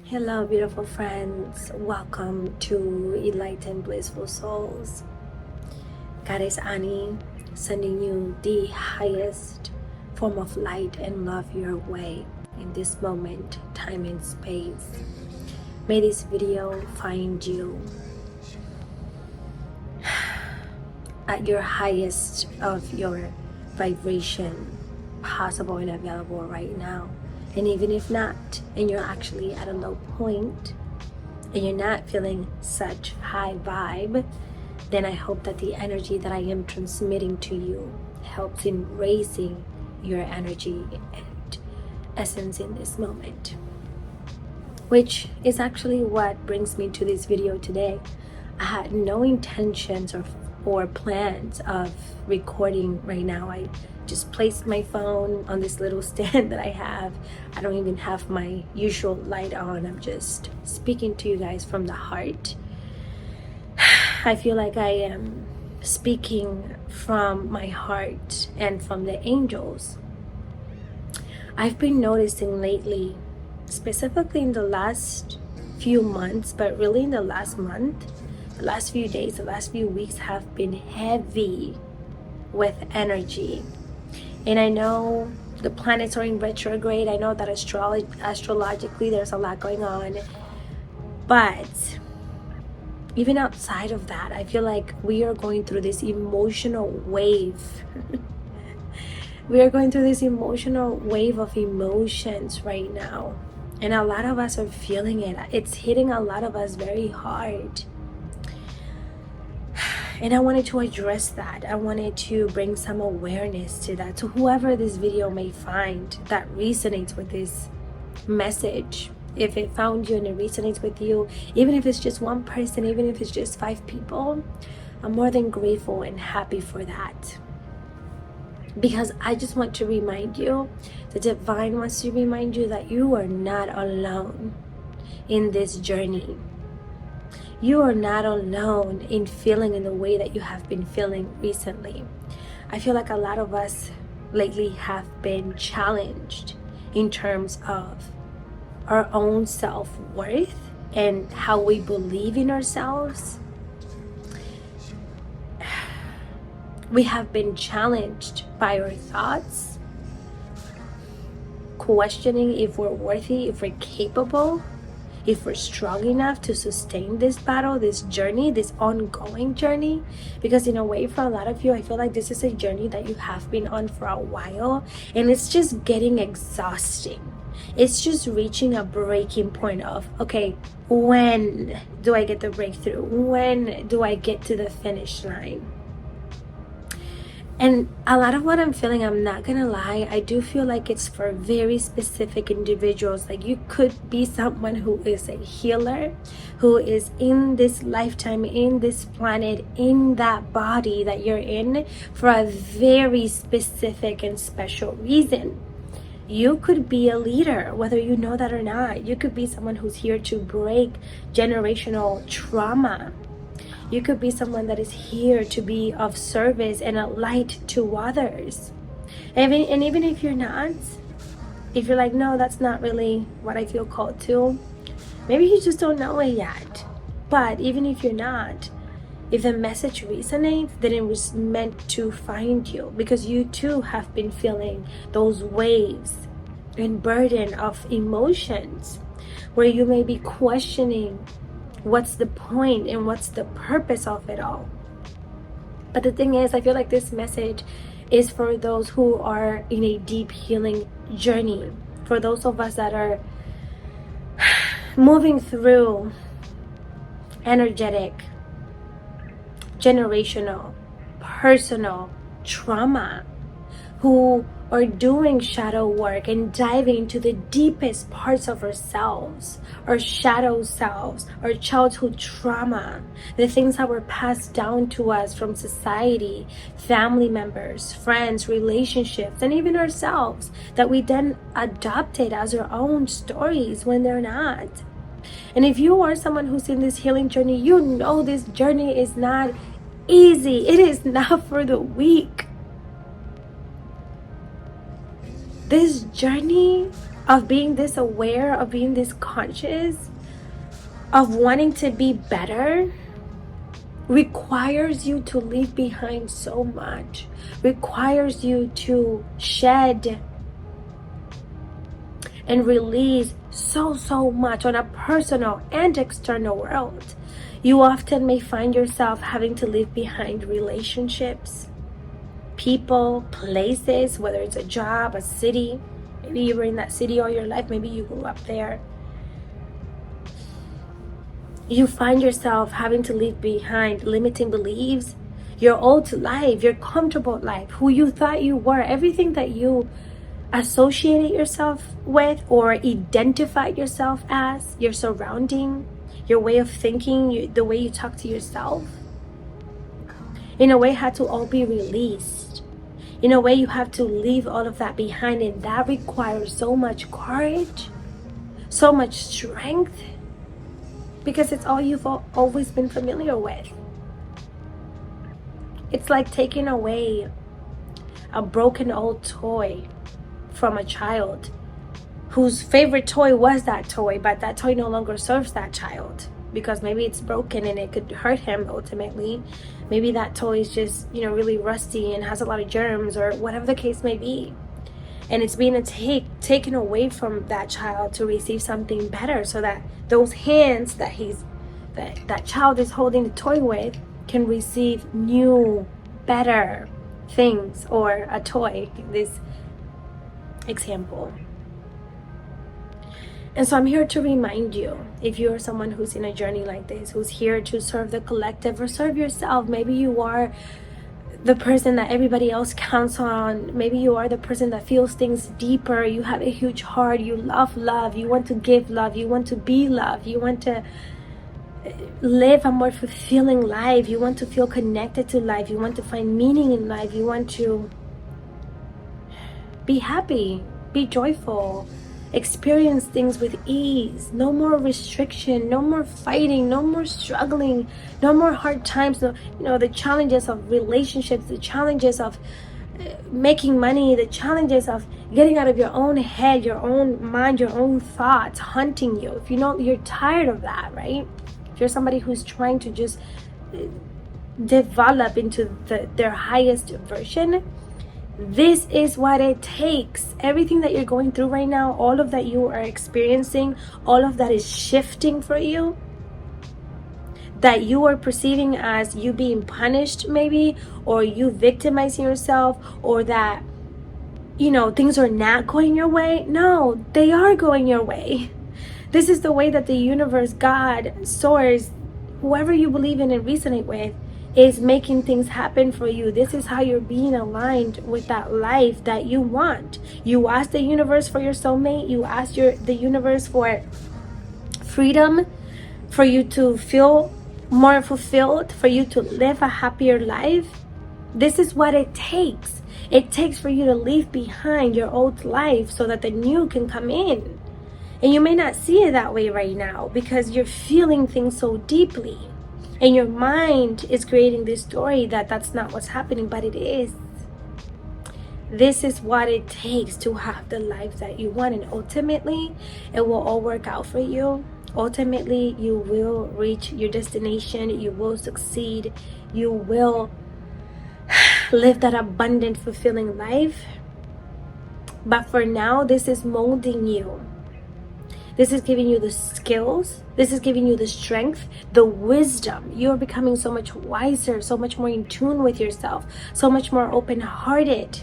Hello, beautiful friends. Welcome to Enlightened Blissful Souls. God is Annie, sending you the highest form of light and love your way in this moment, time, and space. May this video find you at your highest of your vibration possible and available right now. And even if not, and you're actually at a low point, and you're not feeling such high vibe, then I hope that the energy that I am transmitting to you helps in raising your energy and essence in this moment. Which is actually what brings me to this video today. I had no intentions or plans of recording right now. I just placed my phone on this little stand that I have. I don't even have my usual light on. I'm just speaking to you guys from the heart. I feel like I am speaking from my heart and from the angels. I've been noticing lately, specifically in the last few months, but really in the last month, the last few days, the last few weeks have been heavy with energy. And I know the planets are in retrograde. I know that astrologically there's a lot going on. But even outside of that, I feel like we are going through this emotional wave. We are going through this emotional wave of emotions right now. And a lot of us are feeling it. It's hitting a lot of us very hard. And I wanted to address that. I wanted to bring some awareness to that. So whoever this video may find that resonates with this message, if it found you and it resonates with you, even if it's just one person, even if it's just 5 people, I'm more than grateful and happy for that. Because I just want to remind you, the divine wants to remind you that you are not alone in this journey. You are not alone in feeling in the way that you have been feeling recently. I feel like a lot of us lately have been challenged in terms of our own self-worth and how we believe in ourselves. We have been challenged by our thoughts, questioning if we're worthy, if we're capable, if we're strong enough to sustain this battle, this journey, this ongoing journey. Because in a way, for a lot of you, I feel like this is a journey that you have been on for a while, and it's just getting exhausting. It's just reaching a breaking point of, okay, when do I get the breakthrough? When do I get to the finish line? And a lot of what I'm feeling, I'm not gonna lie, I do feel like it's for very specific individuals. Like you could be someone who is a healer, who is in this lifetime, in this planet, in that body that you're in for a very specific and special reason. You could be a leader, whether you know that or not. You could be someone who's here to break generational trauma. You could be someone that is here to be of service and a light to others. And even if you're not, if you're like, no, that's not really what I feel called to, maybe you just don't know it yet. But even if you're not, if the message resonates, then it was meant to find you, because you too have been feeling those waves and burden of emotions where you may be questioning what's the point and what's the purpose of it all. But the thing is, I feel like this message is for those who are in a deep healing journey, for those of us that are moving through energetic, generational, personal trauma, who are doing shadow work and diving into the deepest parts of ourselves, our shadow selves, our childhood trauma, the things that were passed down to us from society, family members, friends, relationships, and even ourselves, that we then adopted as our own stories when they're not. And if you are someone who's in this healing journey, you know this journey is not easy. It is not for the weak. This journey of being this aware, of being this conscious, of wanting to be better, requires you to leave behind so much, requires you to shed and release so much on a personal and external world. You often may find yourself having to leave behind relationships, people, places, whether it's a job, a city. Maybe you were in that city all your life, maybe you grew up there. You find yourself having to leave behind limiting beliefs, your old life, your comfortable life, who you thought you were, everything that you associated yourself with or identified yourself as, your surrounding, your way of thinking, the way you talk to yourself. In a way, had to all be released. In a way, you have to leave all of that behind, and that requires so much courage, so much strength, because it's all you've always been familiar with. It's like taking away a broken old toy from a child whose favorite toy was that toy, but that toy no longer serves that child because maybe it's broken and it could hurt him ultimately. Maybe that toy is just, really rusty and has a lot of germs, or whatever the case may be. And it's being taken away from that child to receive something better, so that those hands that child is holding the toy with can receive new, better things, or a toy, this example. And so I'm here to remind you, if you're someone who's in a journey like this, who's here to serve the collective or serve yourself, maybe you are the person that everybody else counts on, maybe you are the person that feels things deeper, you have a huge heart, you love love, you want to give love, you want to be love, you want to live a more fulfilling life, you want to feel connected to life, you want to find meaning in life, you want to be happy, be joyful, experience things with ease, no more restriction, no more fighting, no more struggling, no more hard times, the challenges of relationships, the challenges of making money, the challenges of getting out of your own head, your own mind, your own thoughts hunting you. If you're tired of that, right? If you're somebody who's trying to just develop into their highest version, this is what it takes. Everything that you're going through right now, all of that you are experiencing, all of that is shifting for you, that you are perceiving as you being punished maybe, or you victimizing yourself, or that, things are not going your way. No, they are going your way. This is the way that the universe, God, source, whoever you believe in and resonate with, is making things happen for you. This is how you're being aligned with that life that you want. You ask the universe for your soulmate. You ask the universe for freedom, for you to feel more fulfilled, for you to live a happier life. This is what it takes. It takes for you to leave behind your old life so that the new can come in. And you may not see it that way right now because you're feeling things so deeply. And your mind is creating this story that that's not what's happening, but it is. This is what it takes to have the life that you want. And ultimately, it will all work out for you. Ultimately, you will reach your destination. You will succeed. You will live that abundant, fulfilling life. But for now, this is molding you. This is giving you the skills. This is giving you the strength, the wisdom. You're becoming so much wiser, so much more in tune with yourself, so much more open-hearted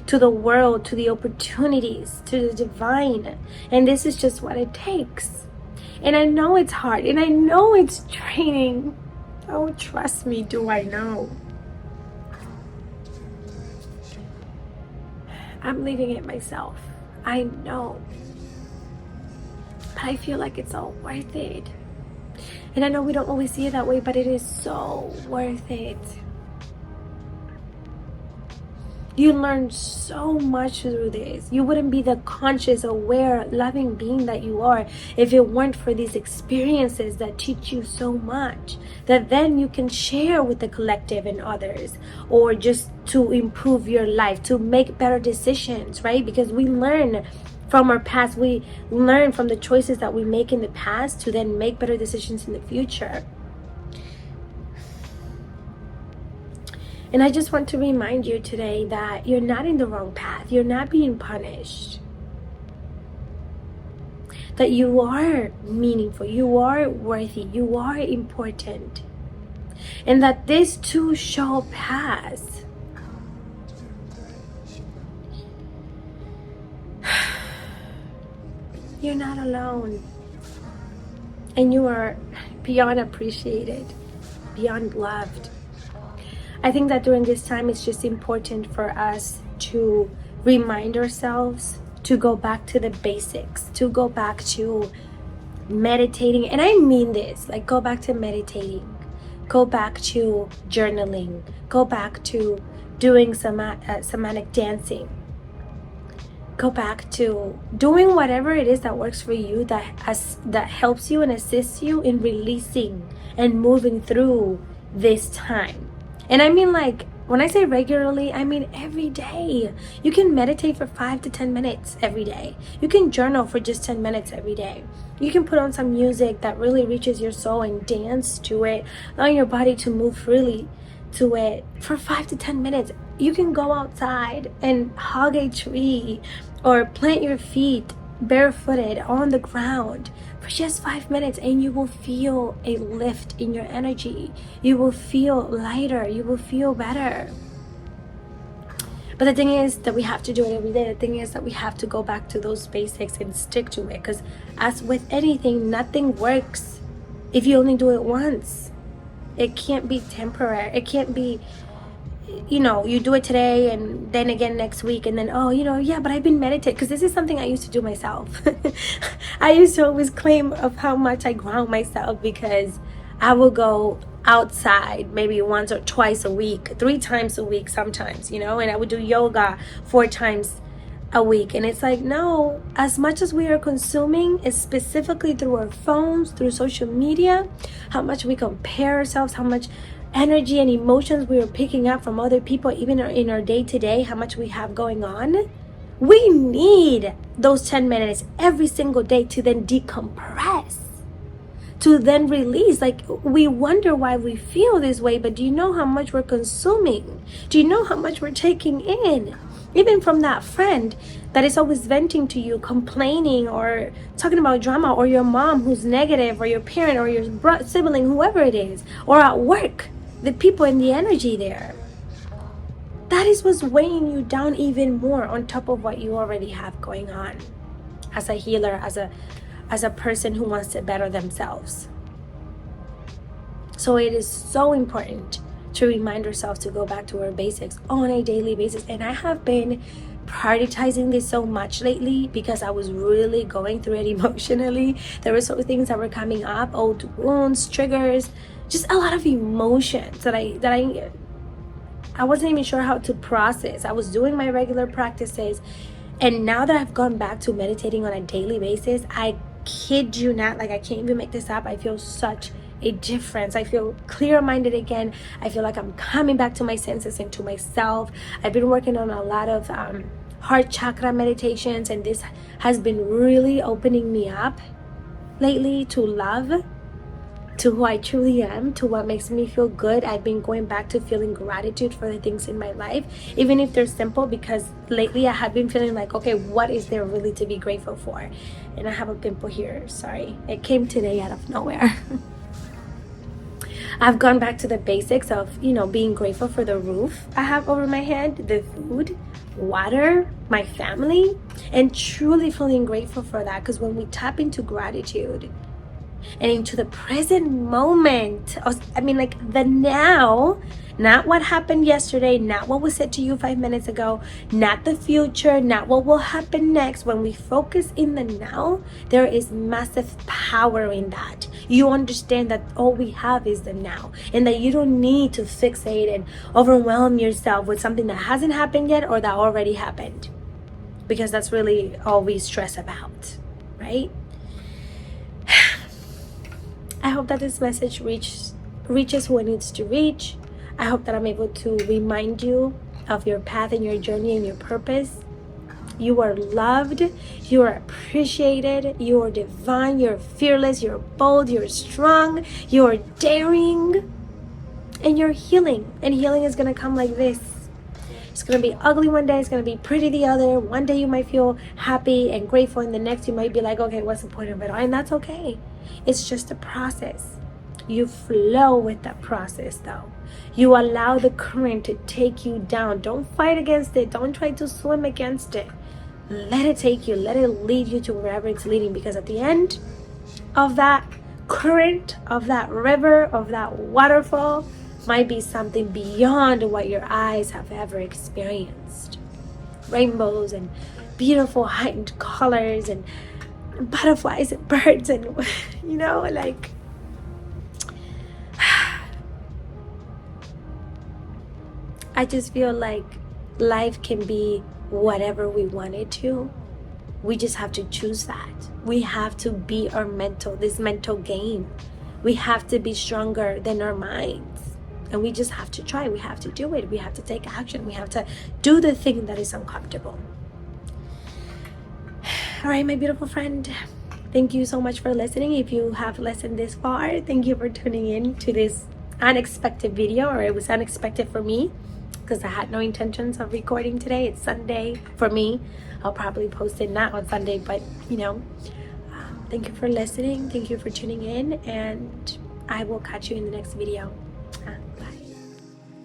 to the world, to the opportunities, to the divine. And this is just what it takes. And I know it's hard, and I know it's draining. Oh, trust me, do I know. I'm leaving it myself. I know. But I feel like it's all worth it. And I know we don't always see it that way, but it is so worth it. You learn so much through this. You wouldn't be the conscious, aware, loving being that you are if it weren't for these experiences that teach you so much, that then you can share with the collective and others, or just to improve your life, to make better decisions, right? Because we learn from our past. We learn from the choices that we make in the past to then make better decisions in the future. And I just want to remind you today that you're not in the wrong path. You're not being punished. That you are meaningful. You are worthy. You are important. And that this too shall pass. You're not alone. And you are beyond appreciated, beyond loved. I think that during this time, it's just important for us to remind ourselves to go back to the basics, to go back to meditating. And I mean this, like, go back to meditating, go back to journaling, go back to doing somatic dancing, go back to doing whatever it is that works for you, that helps you and assists you in releasing and moving through this time. And I mean, like, when I say regularly, I mean every day. You can meditate for 5 to 10 minutes every day. You can journal for just 10 minutes every day. You can put on some music that really reaches your soul and dance to it, allow your body to move freely to it for 5 to 10 minutes. You can go outside and hug a tree or plant your feet barefooted on the ground for just 5 minutes, and you will feel a lift in your energy. You will feel lighter. You will feel better. But the thing is that we have to do it every day. The thing is that we have to go back to those basics and stick to it, because as with anything, nothing works if you only do it once. It can't be temporary. It can't be, you do it today and then again next week, and then, yeah, but I've been meditating. Because this is something I used to do myself. I used to always claim of how much I ground myself, because I will go outside maybe once or twice a week, 3 times a week sometimes, and I would do yoga 4 times a week. And it's like, no, as much as we are consuming, is specifically through our phones, through social media, how much we compare ourselves, how much energy and emotions we are picking up from other people, even in our day-to-day, how much we have going on. We need those 10 minutes every single day to then decompress, to then release. Like, we wonder why we feel this way, but do you know how much we're consuming? Do you know how much we're taking in? Even from that friend that is always venting to you, complaining or talking about drama, or your mom who's negative, or your parent, or your sibling, whoever it is, or at work, the people and the energy there. That is what's weighing you down even more, on top of what you already have going on as a healer, as a person who wants to better themselves. So it is so important to remind ourselves to go back to our basics on a daily basis. And I have been prioritizing this so much lately, because I was really going through it emotionally. There were so many things that were coming up, old wounds, triggers, just a lot of emotions that I wasn't even sure how to process. I was doing my regular practices, and now that I've gone back to meditating on a daily basis, I kid you not, like, I can't even make this up, I feel such a difference. I feel clear-minded again. I feel like I'm coming back to my senses and to myself. I've been working on a lot of heart chakra meditations, and this has been really opening me up lately to love, to who I truly am, to what makes me feel good. I've been going back to feeling gratitude for the things in my life, even if they're simple, because lately I have been feeling like, okay, what is there really to be grateful for? And I have a pimple here, sorry. It came today out of nowhere. I've gone back to the basics of, being grateful for the roof I have over my head, the food, water, my family, and truly feeling grateful for that. Because when we tap into gratitude and into the present moment, like the now, not what happened yesterday, not what was said to you 5 minutes ago, not the future, not what will happen next. When we focus in the now, there is massive power in that. You understand that all we have is the now, and that you don't need to fixate and overwhelm yourself with something that hasn't happened yet or that already happened, because that's really all we stress about, right? I hope that this message reaches who it needs to reach. I hope that I'm able to remind you of your path and your journey and your purpose. You are loved, you are appreciated, you are divine, you're fearless, you're bold, you're strong, you're daring, and you're healing. And healing is going to come like this. It's going to be ugly one day, it's going to be pretty the other. One day you might feel happy and grateful, and the next you might be like, okay, what's the point of it all? And that's okay. It's just a process. You flow with that process though. You allow the current to take you down. Don't fight against it. Don't try to swim against it. Let it take you. Let it lead you to wherever it's leading, because at the end of that current, of that river, of that waterfall, might be something beyond what your eyes have ever experienced. Rainbows and beautiful heightened colors and butterflies and birds and, you know, like, I just feel like life can be whatever we want it to. We just have to choose that. We have to be this mental game. We have to be stronger than our minds. And we just have to try. We have to do it. We have to take action. We have to do the thing that is uncomfortable. All right, my beautiful friend. Thank you so much for listening. If you have listened this far, thank you for tuning in to this unexpected video, or it was unexpected for me because I had no intentions of recording today. It's Sunday for me. I'll probably post it not on Sunday, but you know, thank you for listening. Thank you for tuning in, and I will catch you in the next video.